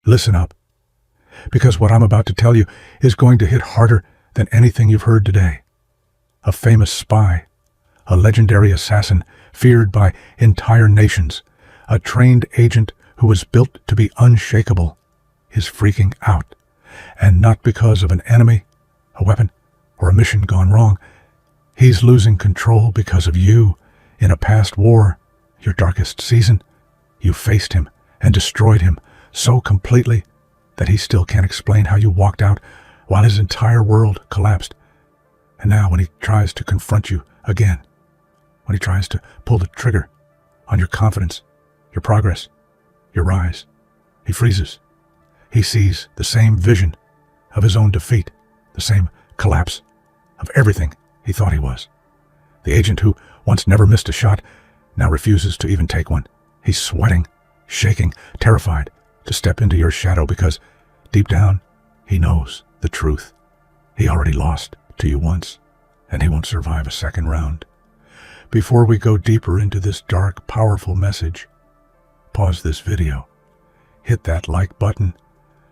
Listen up, because what I'm about to tell you is going to hit harder than anything you've heard today. A famous spy, a legendary assassin feared by entire nations, a trained agent who was built to be unshakable, is freaking out. And not because of an enemy, a weapon, or a mission gone wrong. He's losing control because of you. In a past war, your darkest season, you faced him and destroyed him so completely that he still can't explain how you walked out while his entire world collapsed. And now when he tries to confront you again, when he tries to pull the trigger on your confidence, your progress, your rise, he freezes. He sees the same vision of his own defeat, the same collapse of everything he thought he was. The agent who once never missed a shot now refuses to even take one. He's sweating, shaking, terrified to step into your shadow because deep down he knows the truth. He already lost to you once, and he won't survive a second round. Before we go deeper into this dark, powerful message, pause this video, hit that like button,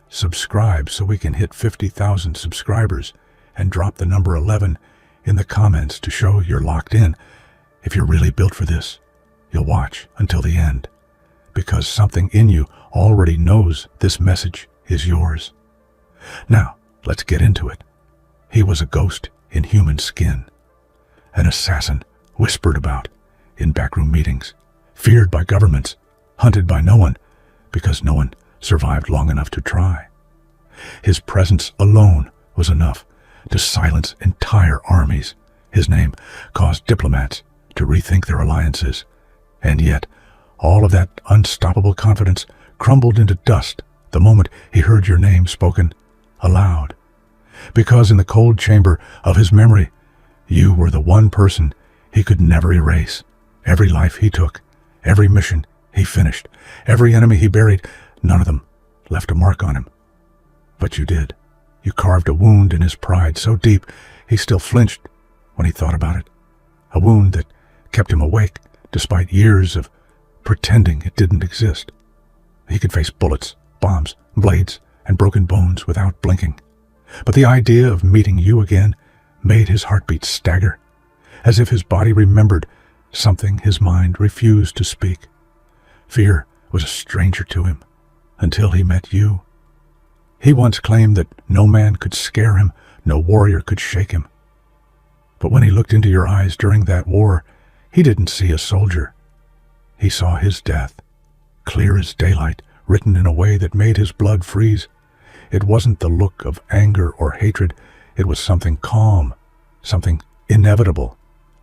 subscribe so we can hit 50,000 subscribers, and drop the number 11 in the comments to show you're locked in. If you're really built for this, you'll watch until the end, because something in you already knows this message is yours. Now, let's get into it. He was a ghost in human skin, an assassin whispered about in backroom meetings, feared by governments, hunted by no one, because no one survived long enough to try. His presence alone was enough to silence entire armies. His name caused diplomats to rethink their alliances, and yet all of that unstoppable confidence crumbled into dust the moment he heard your name spoken aloud. Because in the cold chamber of his memory, you were the one person he could never erase. Every life he took, every mission he finished, every enemy he buried, none of them left a mark on him. But you did. You carved a wound in his pride so deep he still flinched when he thought about it. A wound that kept him awake despite years of pretending it didn't exist. He could face bullets, bombs, blades, and broken bones without blinking. But the idea of meeting you again made his heartbeat stagger, as if his body remembered something his mind refused to speak. Fear was a stranger to him until he met you. He once claimed that no man could scare him, no warrior could shake him. But when he looked into your eyes during that war, he didn't see a soldier. He saw his death, clear as daylight, written in a way that made his blood freeze. It wasn't the look of anger or hatred. It was something calm, something inevitable,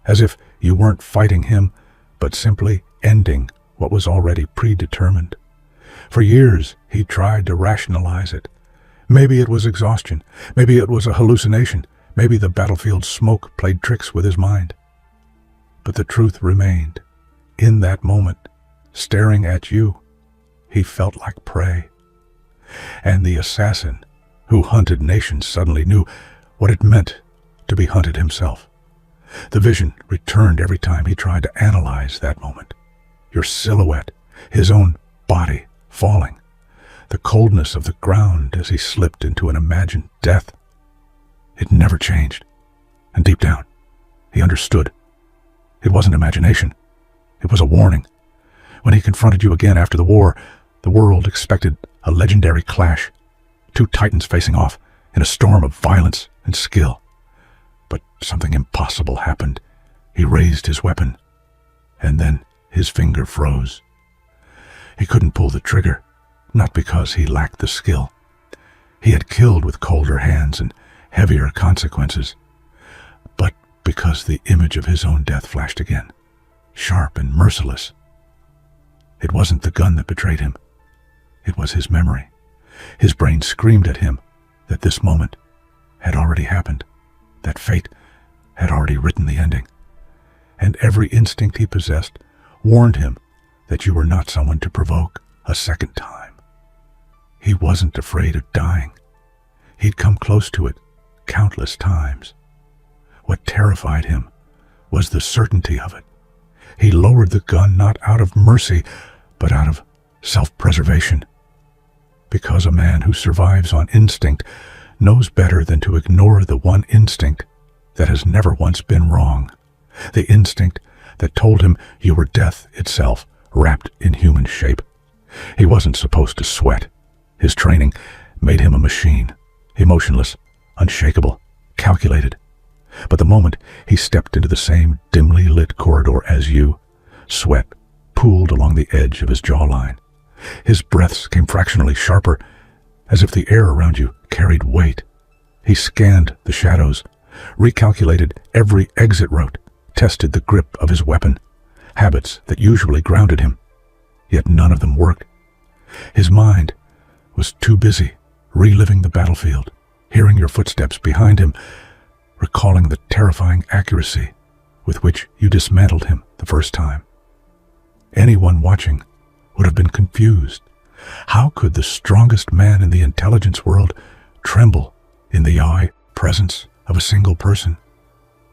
as if you weren't fighting him, but simply ending what was already predetermined. For years, he tried to rationalize it. Maybe it was exhaustion. Maybe it was a hallucination. Maybe the battlefield smoke played tricks with his mind. But the truth remained. In that moment, staring at you, he felt like prey. And the assassin who hunted nations suddenly knew what it meant to be hunted himself. The vision returned every time he tried to analyze that moment. Your silhouette, his own body falling, the coldness of the ground as he slipped into an imagined death. It never changed. And deep down, he understood. It wasn't imagination. It was a warning. When he confronted you again after the war, the world expected a legendary clash. Two titans facing off in a storm of violence and skill. But something impossible happened. He raised his weapon, and then his finger froze. He couldn't pull the trigger, not because he lacked the skill. He had killed with colder hands and heavier consequences, but because the image of his own death flashed again, sharp and merciless. It wasn't the gun that betrayed him. It was his memory. His brain screamed at him that this moment had already happened, that fate had already written the ending. And every instinct he possessed warned him that you were not someone to provoke a second time. He wasn't afraid of dying. He'd come close to it countless times. What terrified him was the certainty of it. He lowered the gun not out of mercy, but out of self-preservation. Because a man who survives on instinct knows better than to ignore the one instinct that has never once been wrong. The instinct that told him you were death itself, wrapped in human shape. He wasn't supposed to sweat. His training made him a machine, emotionless, unshakable, calculated. But the moment he stepped into the same dimly lit corridor as you, sweat pooled along the edge of his jawline. His breaths came fractionally sharper, as if the air around you carried weight. He scanned the shadows, recalculated every exit route, tested the grip of his weapon, habits that usually grounded him. Yet none of them worked. His mind was too busy reliving the battlefield, hearing your footsteps behind him, recalling the terrifying accuracy with which you dismantled him the first time. Anyone watching would have been confused. How could the strongest man in the intelligence world tremble in the eye presence of a single person?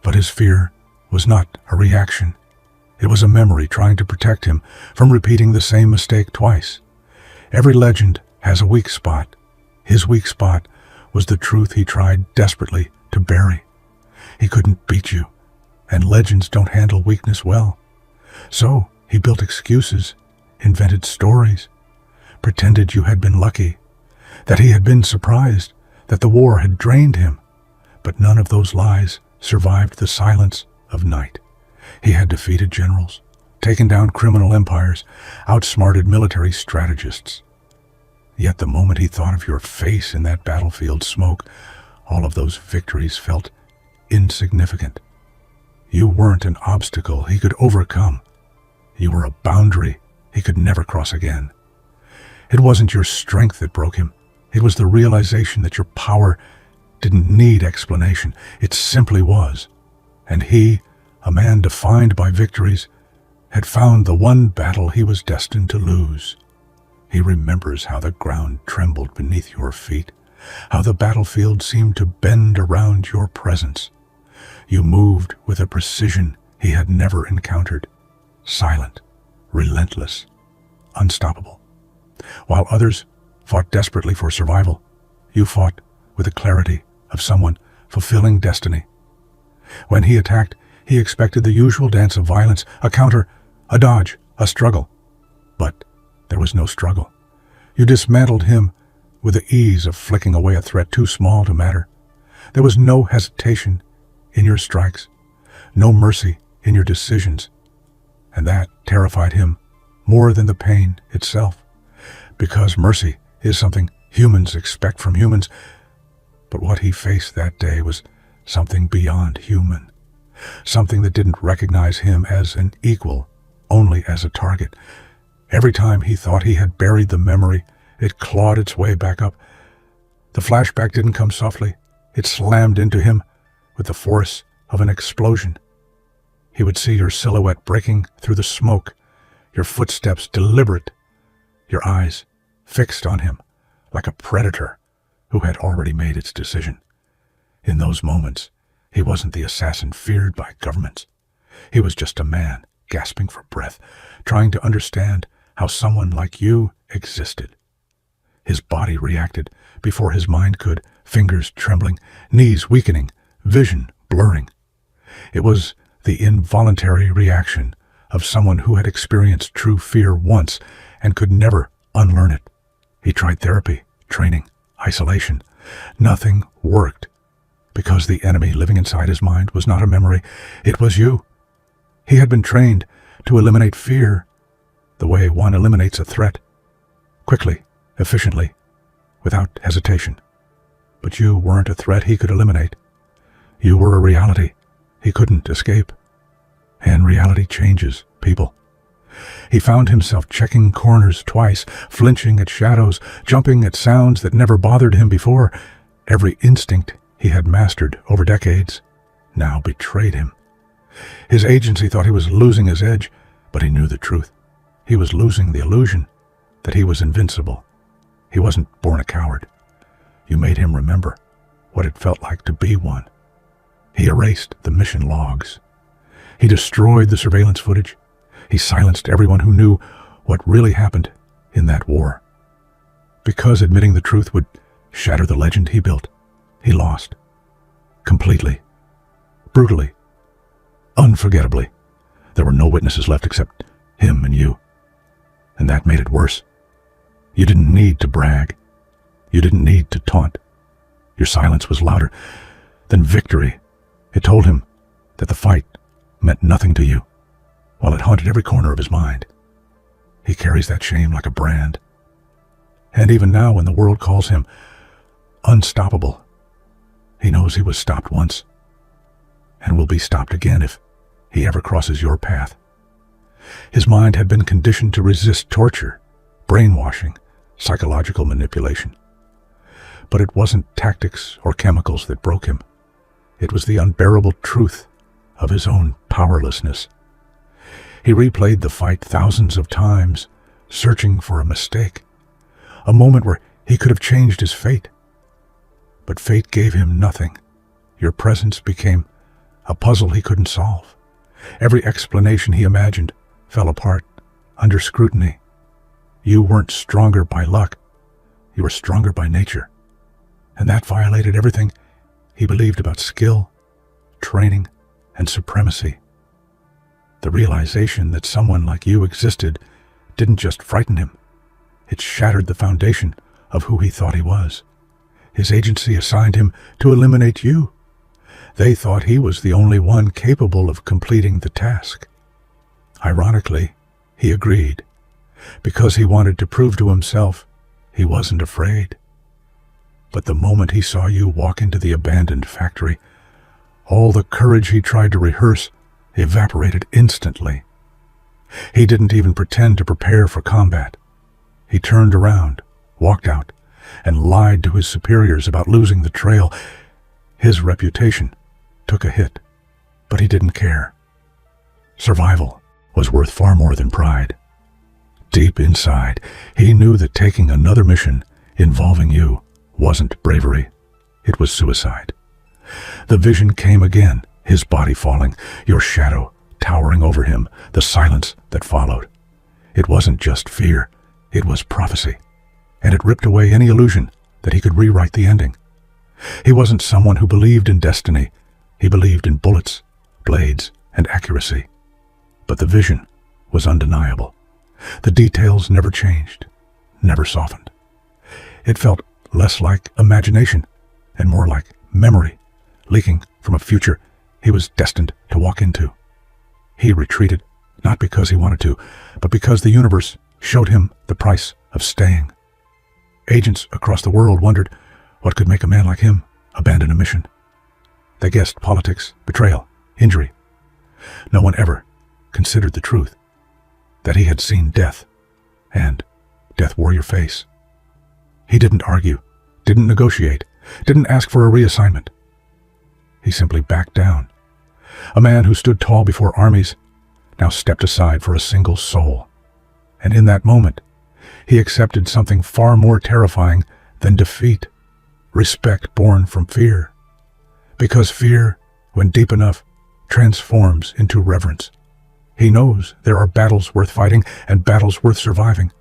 But his fear was not a reaction. It was a memory trying to protect him from repeating the same mistake twice. Every legend has a weak spot. His weak spot was the truth he tried desperately to bury. He couldn't beat you, and legends don't handle weakness well. So he built excuses, invented stories, pretended you had been lucky, that he had been surprised, that the war had drained him. But none of those lies survived the silence of night. He had defeated generals, taken down criminal empires, outsmarted military strategists. Yet the moment he thought of your face in that battlefield smoke, all of those victories felt insignificant. You weren't an obstacle he could overcome. You were a boundary he could never cross again. It wasn't your strength that broke him. It was the realization that your power didn't need explanation. It simply was. And he, a man defined by victories, had found the one battle he was destined to lose. He remembers how the ground trembled beneath your feet, how the battlefield seemed to bend around your presence. You moved with a precision he had never encountered, silent, relentless, unstoppable. While others fought desperately for survival, you fought with the clarity of someone fulfilling destiny. When he attacked, he expected the usual dance of violence, a counter, a dodge, a struggle. But there was no struggle. You dismantled him with the ease of flicking away a threat too small to matter. There was no hesitation in your strikes, no mercy in your decisions, and that terrified him more than the pain itself, because mercy is something humans expect from humans. But what he faced that day was something beyond human, something that didn't recognize him as an equal, only as a target. Every time he thought he had buried the memory, it clawed its way back up. The flashback didn't come softly. It slammed into him with the force of an explosion. He would see your silhouette breaking through the smoke, your footsteps deliberate, your eyes fixed on him like a predator who had already made its decision. In those moments, he wasn't the assassin feared by governments. He was just a man gasping for breath, trying to understand how someone like you existed. His body reacted before his mind could, fingers trembling, knees weakening, vision blurring. It was the involuntary reaction of someone who had experienced true fear once and could never unlearn it. He tried therapy, training, isolation. Nothing worked, because the enemy living inside his mind was not a memory, it was you. He had been trained to eliminate fear the way one eliminates a threat, quickly, efficiently, without hesitation. But you weren't a threat he could eliminate. You were a reality he couldn't escape. And reality changes people. He found himself checking corners twice, flinching at shadows, jumping at sounds that never bothered him before. Every instinct he had mastered over decades now betrayed him. His agency thought he was losing his edge, but he knew the truth. He was losing the illusion that he was invincible. He wasn't born a coward. You made him remember what it felt like to be one. He erased the mission logs. He destroyed the surveillance footage. He silenced everyone who knew what really happened in that war. because admitting the truth would shatter the legend he built, he lost. Completely. Brutally. Unforgettably. There were no witnesses left except him and you. And that made it worse. You didn't need to brag. You didn't need to taunt. Your silence was louder than victory. It told him that the fight meant nothing to you, while it haunted every corner of his mind. He carries that shame like a brand. And even now, when the world calls him unstoppable, he knows he was stopped once, and will be stopped again if he ever crosses your path. His mind had been conditioned to resist torture, brainwashing, psychological manipulation. But it wasn't tactics or chemicals that broke him. It was the unbearable truth of his own powerlessness. He replayed the fight thousands of times, searching for a mistake, a moment where he could have changed his fate. But fate gave him nothing. Your presence became a puzzle he couldn't solve. Every explanation he imagined fell apart under scrutiny. You weren't stronger by luck. You were stronger by nature. And that violated everything he believed about skill, training, and supremacy. The realization that someone like you existed didn't just frighten him. It shattered the foundation of who he thought he was. His agency assigned him to eliminate you. They thought he was the only one capable of completing the task. Ironically, he agreed, because he wanted to prove to himself he wasn't afraid. But the moment he saw you walk into the abandoned factory, all the courage he tried to rehearse evaporated instantly. He didn't even pretend to prepare for combat. He turned around, walked out, and lied to his superiors about losing the trail. His reputation took a hit, but he didn't care. Survival was worth far more than pride. Deep inside, he knew that taking another mission involving you wasn't bravery. It was suicide. The vision came again, his body falling, your shadow towering over him, the silence that followed. It wasn't just fear, it was prophecy, and it ripped away any illusion that he could rewrite the ending. He wasn't someone who believed in destiny. He believed in bullets, blades, and accuracy. But the vision was undeniable. The details never changed, never softened. It felt less like imagination and more like memory, leaking from a future he was destined to walk into. He retreated, not because he wanted to, but because the universe showed him the price of staying. Agents across the world wondered what could make a man like him abandon a mission. They guessed politics, betrayal, injury. No one ever considered the truth, that he had seen death, and death wore your face. He didn't argue, didn't negotiate, didn't ask for a reassignment. He simply backed down. A man who stood tall before armies now stepped aside for a single soul. And in that moment, he accepted something far more terrifying than defeat, respect born from fear. Because fear, when deep enough, transforms into reverence. He knows there are battles worth fighting and battles worth surviving.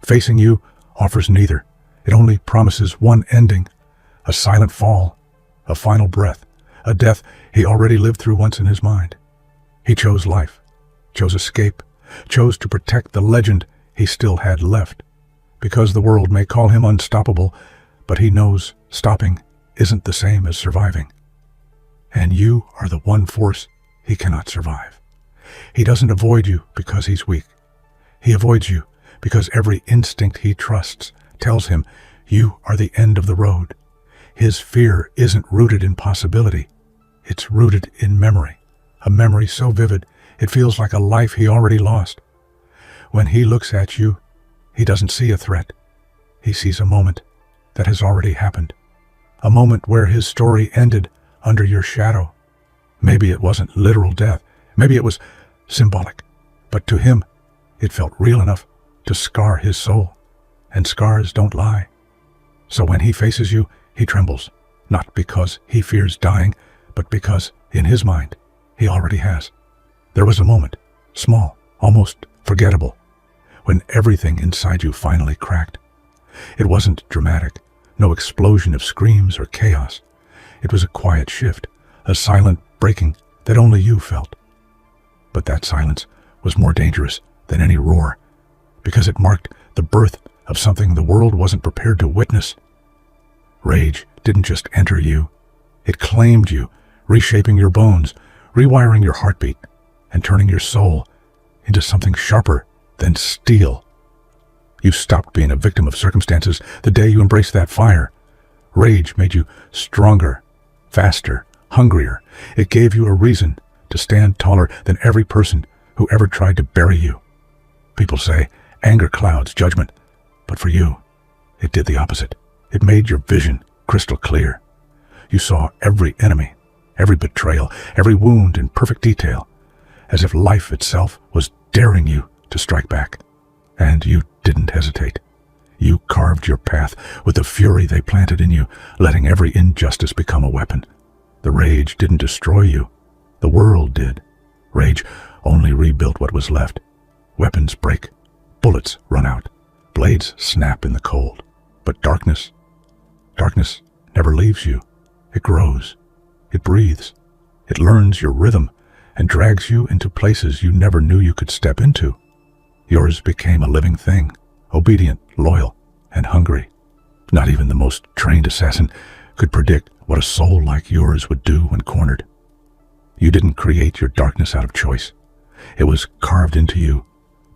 Facing you offers neither. It only promises one ending, a silent fall, a final breath, a death he already lived through once in his mind. He chose life, chose escape, chose to protect the legend he still had left. Because the world may call him unstoppable, but he knows stopping isn't the same as surviving. And you are the one force he cannot survive. He doesn't avoid you because he's weak. He avoids you because every instinct he trusts tells him you are the end of the road. His fear isn't rooted in possibility. It's rooted in memory, a memory so vivid it feels like a life he already lost. When he looks at you, he doesn't see a threat. He sees a moment that has already happened, a moment where his story ended under your shadow. Maybe it wasn't literal death. Maybe it was symbolic. But to him, it felt real enough to scar his soul. And scars don't lie. So when he faces you, he trembles, not because he fears dying, but because, in his mind, he already has. There was a moment, small, almost forgettable, when everything inside you finally cracked. It wasn't dramatic, no explosion of screams or chaos. It was a quiet shift, a silent breaking that only you felt. But that silence was more dangerous than any roar, because it marked the birth of something the world wasn't prepared to witness. Rage didn't just enter you. It claimed you, reshaping your bones, rewiring your heartbeat, and turning your soul into something sharper than steel. You stopped being a victim of circumstances the day you embraced that fire. Rage made you stronger, faster, hungrier. It gave you a reason to stand taller than every person who ever tried to bury you. People say anger clouds judgment, but for you, it did the opposite. It made your vision crystal clear. You saw every enemy, every betrayal, every wound in perfect detail, as if life itself was daring you to strike back. And you didn't hesitate. You carved your path with the fury they planted in you, letting every injustice become a weapon. The rage didn't destroy you. The world did. Rage only rebuilt what was left. Weapons break. Bullets run out. Blades snap in the cold. But darkness never leaves you. It grows. It breathes. It learns your rhythm and drags you into places you never knew you could step into. Yours became a living thing, obedient, loyal, and hungry. Not even the most trained assassin could predict what a soul like yours would do when cornered. You didn't create your darkness out of choice. It was carved into you,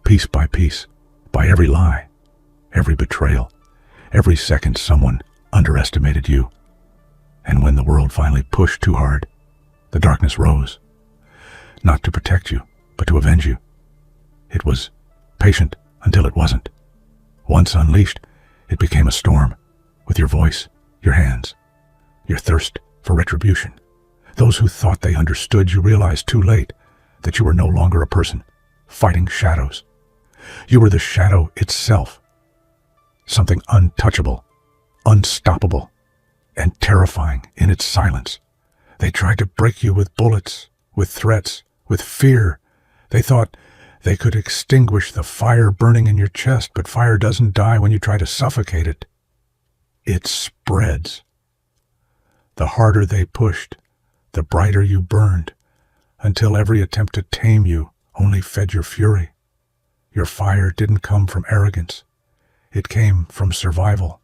piece by piece, by every lie, every betrayal, every second someone underestimated you. And when the world finally pushed too hard, the darkness rose. Not to protect you, but to avenge you. It was patient until it wasn't. Once unleashed, it became a storm, with your voice, your hands, your thirst for retribution. Those who thought they understood you realized too late that you were no longer a person, fighting shadows. You were the shadow itself, something untouchable, unstoppable, and terrifying in its silence. They tried to break you with bullets, with threats, with fear. They thought they could extinguish the fire burning in your chest, but fire doesn't die when you try to suffocate it. It spreads. The harder they pushed, the brighter you burned, until every attempt to tame you only fed your fury. Your fire didn't come from arrogance. It came from survival.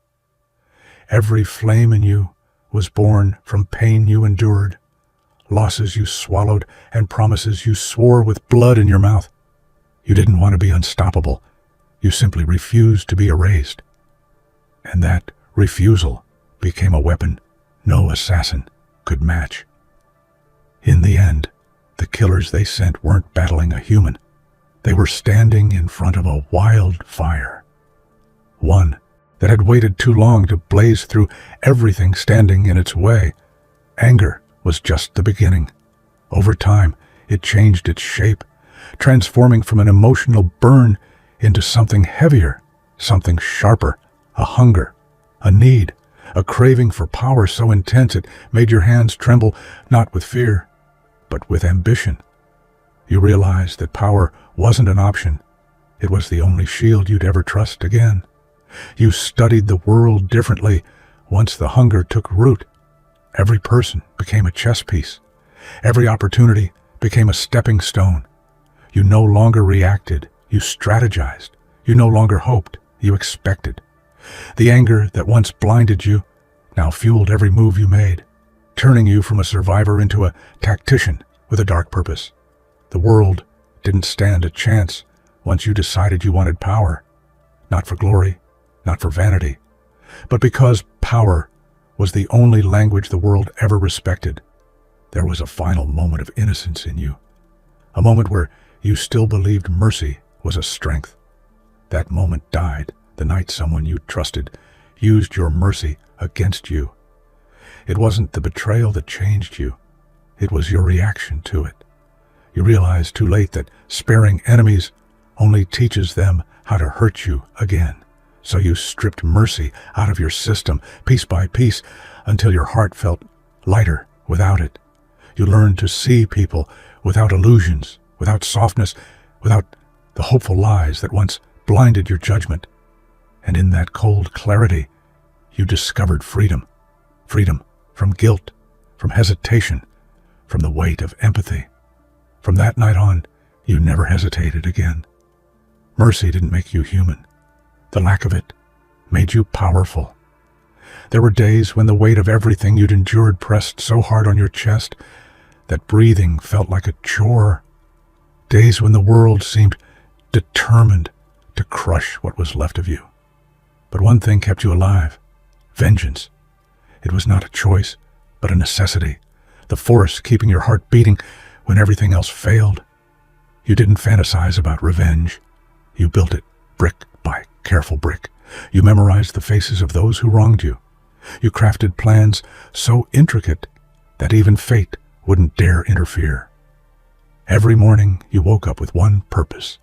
Every flame in you was born from pain you endured, losses you swallowed, and promises you swore with blood in your mouth. You didn't want to be unstoppable. You simply refused to be erased. And that refusal became a weapon no assassin could match. In the end, the killers they sent weren't battling a human. They were standing in front of a wild fire. One that had waited too long to blaze through everything standing in its way. Anger was just the beginning. Over time, it changed its shape, transforming from an emotional burn into something heavier, something sharper, a hunger, a need, a craving for power so intense it made your hands tremble, not with fear, but with ambition. You realized that power wasn't an option. It was the only shield you'd ever trust again. You studied the world differently once the hunger took root. Every person became a chess piece. Every opportunity became a stepping stone. You no longer reacted, you strategized. You no longer hoped, you expected. The anger that once blinded you now fueled every move you made, turning you from a survivor into a tactician with a dark purpose. The world didn't stand a chance once you decided you wanted power, not for glory, not for vanity, but because power was the only language the world ever respected. There was a final moment of innocence in you, a moment where you still believed mercy was a strength. That moment died the night someone you trusted used your mercy against you. It wasn't the betrayal that changed you. It was your reaction to it. You realized too late that sparing enemies only teaches them how to hurt you again. So you stripped mercy out of your system, piece by piece, until your heart felt lighter without it. You learned to see people without illusions, without softness, without the hopeful lies that once blinded your judgment. And in that cold clarity, you discovered freedom. Freedom from guilt, from hesitation, from the weight of empathy. From that night on, you never hesitated again. Mercy didn't make you human. The lack of it made you powerful. There were days when the weight of everything you'd endured pressed so hard on your chest that breathing felt like a chore. Days when the world seemed determined to crush what was left of you. But one thing kept you alive: vengeance. It was not a choice, but a necessity, the force keeping your heart beating when everything else failed. You didn't fantasize about revenge. You built it brick by careful brick. You memorized the faces of those who wronged you. You crafted plans so intricate that even fate wouldn't dare interfere. Every morning you woke up with one purpose: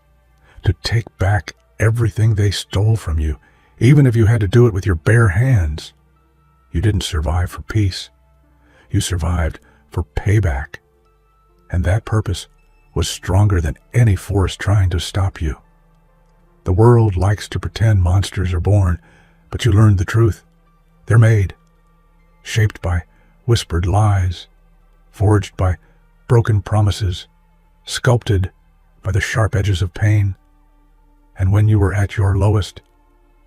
to take back everything they stole from you, even if you had to do it with your bare hands. You didn't survive for peace. You survived for payback. And that purpose was stronger than any force trying to stop you. The world likes to pretend monsters are born, but you learned the truth. They're made, shaped by whispered lies, forged by broken promises, sculpted by the sharp edges of pain. And when you were at your lowest,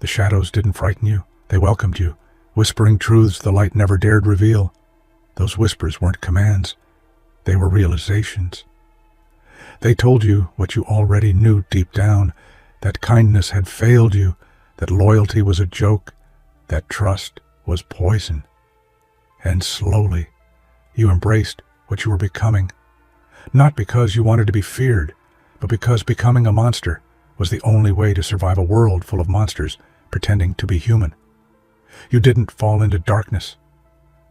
the shadows didn't frighten you. They welcomed you, whispering truths the light never dared reveal. Those whispers weren't commands. They were realizations. They told you what you already knew deep down, that kindness had failed you, that loyalty was a joke, that trust was poison. And slowly, you embraced what you were becoming, not because you wanted to be feared, but because becoming a monster was the only way to survive a world full of monsters pretending to be human. You didn't fall into darkness.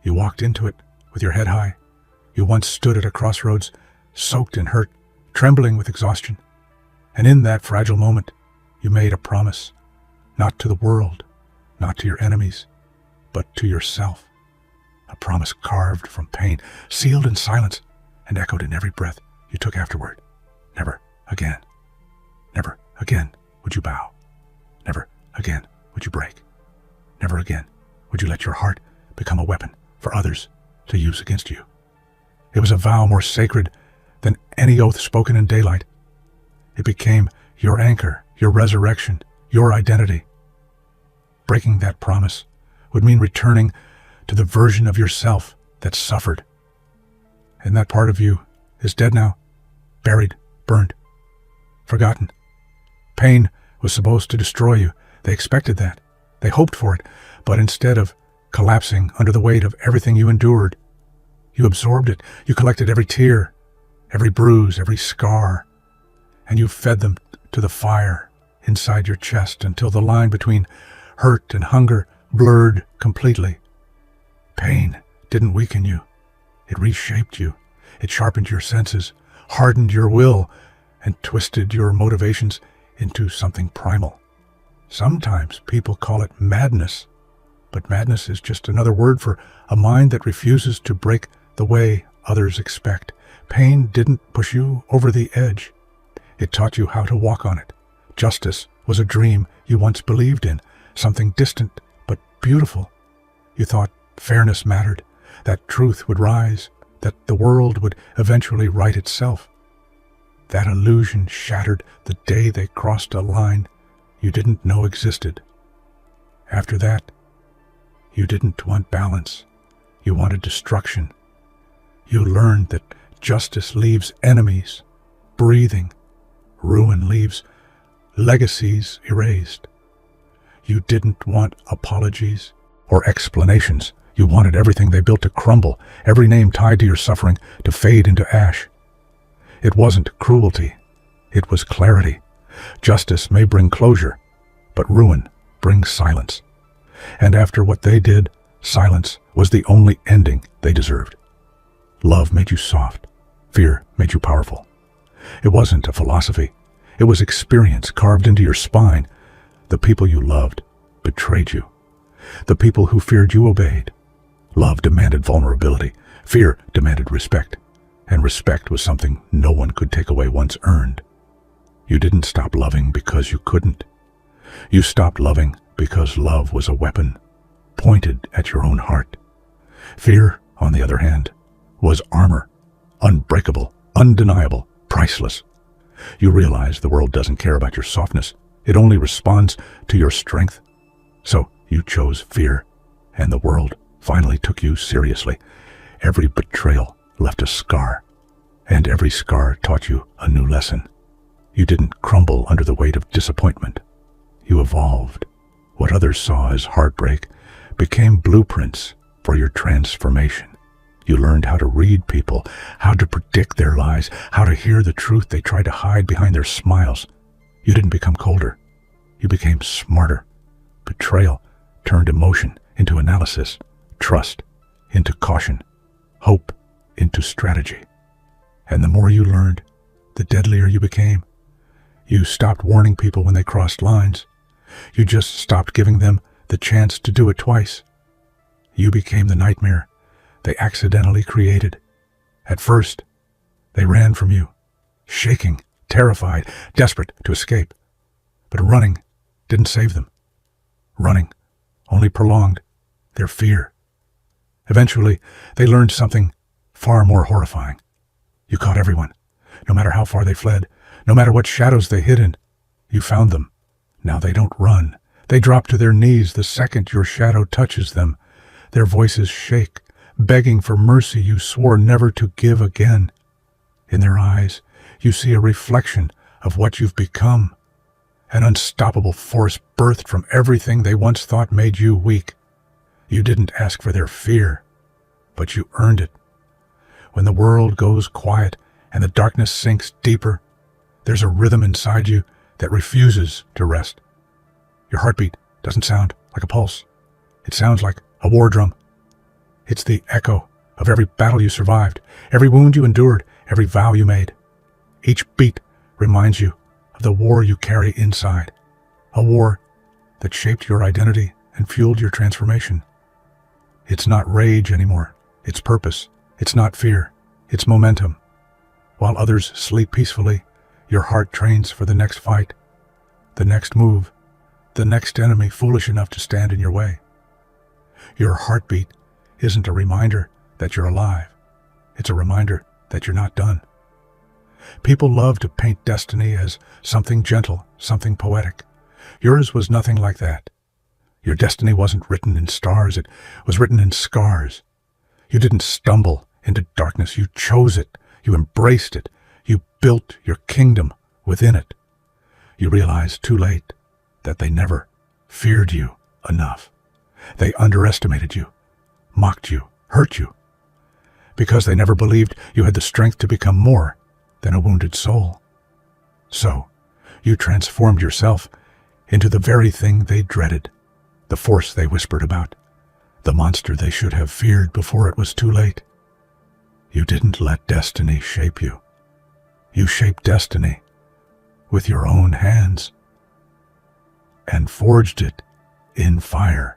You walked into it with your head high. You once stood at a crossroads, soaked in hurt, trembling with exhaustion. And in that fragile moment, you made a promise, not to the world, not to your enemies, but to yourself. A promise carved from pain, sealed in silence, and echoed in every breath you took afterward. Never again. Never again would you bow. Never again would you break. Never again would you let your heart become a weapon for others to use against you. It was a vow more sacred than any oath spoken in daylight. It became your anchor, your resurrection, your identity. Breaking that promise would mean returning to the version of yourself that suffered. And that part of you is dead now, buried, burned, forgotten. Pain was supposed to destroy you. They expected that. They hoped for it. But instead of collapsing under the weight of everything you endured, you absorbed it. You collected every tear, every bruise, every scar, and you fed them to the fire inside your chest until the line between hurt and hunger blurred completely. Pain didn't weaken you. It reshaped you. It sharpened your senses, hardened your will, and twisted your motivations into something primal. Sometimes people call it madness, but madness is just another word for a mind that refuses to break the way others expect. Pain didn't push you over the edge. It taught you how to walk on it. Justice was a dream you once believed in, something distant but beautiful. You thought fairness mattered, that truth would rise, that the world would eventually right itself. That illusion shattered the day they crossed a line you didn't know existed. After that, you didn't want balance. You wanted destruction. You learned that justice leaves enemies breathing. Ruin leaves legacies erased. You didn't want apologies or explanations. You wanted everything they built to crumble, every name tied to your suffering to fade into ash. It wasn't cruelty. It was clarity. Justice may bring closure, but ruin brings silence. And after what they did, silence was the only ending they deserved. Love made you soft. Fear made you powerful. It wasn't a philosophy. It was experience carved into your spine. The people you loved betrayed you. The people who feared you obeyed. Love demanded vulnerability. Fear demanded respect. And respect was something no one could take away once earned. You didn't stop loving because you couldn't. You stopped loving because love was a weapon pointed at your own heart. Fear, on the other hand, was armor, unbreakable, undeniable, priceless. You realize the world doesn't care about your softness. It only responds to your strength. So you chose fear, and the world finally took you seriously. Every betrayal left a scar, and every scar taught you a new lesson. You didn't crumble under the weight of disappointment. You evolved. What others saw as heartbreak became blueprints for your transformation. You learned how to read people, how to predict their lies, how to hear the truth they tried to hide behind their smiles. You didn't become colder. You became smarter. Betrayal turned emotion into analysis, trust into caution, hope into strategy. And the more you learned, the deadlier you became. You stopped warning people when they crossed lines. You just stopped giving them the chance to do it twice. You became the nightmare they accidentally created. At first, they ran from you, shaking, terrified, desperate to escape. But running didn't save them. Running only prolonged their fear. Eventually, they learned something far more horrifying. You caught everyone, no matter how far they fled, no matter what shadows they hid in. You found them. Now they don't run. They drop to their knees the second your shadow touches them. Their voices shake, begging for mercy you swore never to give again. In their eyes, you see a reflection of what you've become, an unstoppable force birthed from everything they once thought made you weak. You didn't ask for their fear, but you earned it. When the world goes quiet and the darkness sinks deeper, there's a rhythm inside you that refuses to rest. Your heartbeat doesn't sound like a pulse. It sounds like a war drum. It's the echo of every battle you survived, every wound you endured, every vow you made. Each beat reminds you of the war you carry inside, a war that shaped your identity and fueled your transformation. It's not rage anymore. It's purpose. It's not fear. It's momentum. While others sleep peacefully, your heart trains for the next fight, the next move, the next enemy foolish enough to stand in your way. Your heartbeat isn't a reminder that you're alive. It's a reminder that you're not done. People love to paint destiny as something gentle, something poetic. Yours was nothing like that. Your destiny wasn't written in stars, it was written in scars. You didn't stumble into darkness, you chose it, you embraced it, you built your kingdom within it. You realized too late that they never feared you enough. They underestimated you, mocked you, hurt you, because they never believed you had the strength to become more than a wounded soul. So, you transformed yourself into the very thing they dreaded, the force they whispered about, the monster they should have feared before it was too late. You didn't let destiny shape you. You shaped destiny with your own hands and forged it in fire.